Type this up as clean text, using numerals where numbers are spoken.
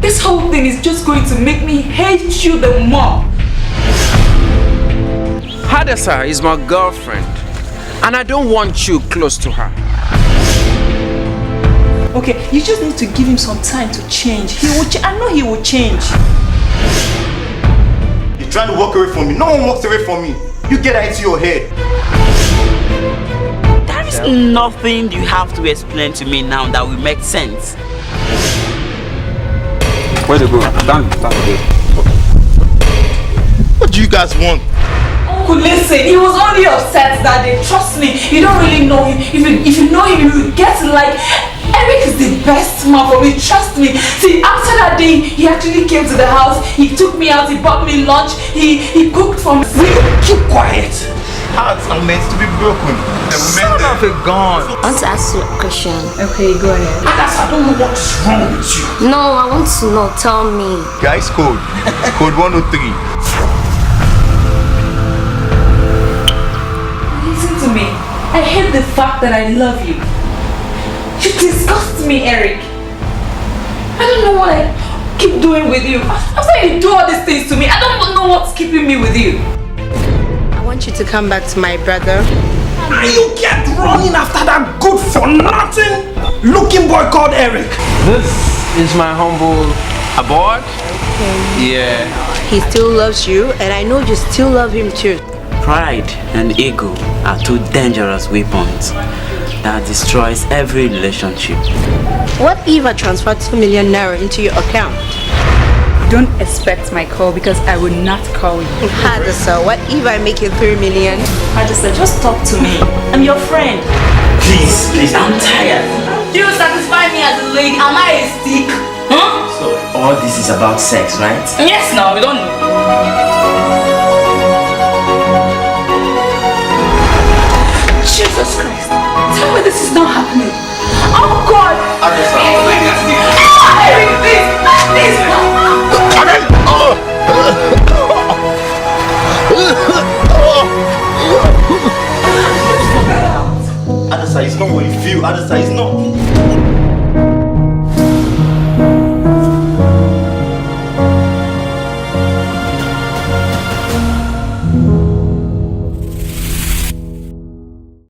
This whole thing is just going to make me hate you the more. HADASSAH is my girlfriend, and I don't want you close to her. Okay, you just need to give him some time to change. He will. I know he will change. You're trying to walk away from me. No one walks away from me. You get that into your head. There is nothing you have to explain to me now that will make sense. Where they go? Stand there. What do you guys want? Uncle, listen, he was only upset that day. Trust me, you don't really know him. If you know him, you will get to like, Eric is the best man for me, trust me. See, after that day, he actually came to the house, he took me out, he bought me lunch, he cooked for me. Will you keep quiet? Hearts are meant to be broken. Son of a gun. I want to ask you a question. Okay, go ahead. I don't know what's wrong with you. No, I want to know. Tell me. Guys, code 103. Listen to me. I hate the fact that I love you. You disgust me, Eric. I don't know what I keep doing with you. After you do all these things to me, I don't know what's keeping me with you. I want you to come back to my brother. And you kept running after that good for nothing looking boy called Eric. This is my humble abode. Yeah. He still loves you, and I know you still love him too. Pride and ego are two dangerous weapons that destroys every relationship. What if I transfer 2 million naira into your account? Don't expect my call because I will not call you. HADASSAH, what if I make it 3 million? HADASSAH, just talk to me. I'm your friend. Please, I'm tired. Do you satisfy me as a lady? Am I a stick? Huh? So all this is about sex, right? Yes, no, we don't know. Jesus Christ. Tell me this is not happening.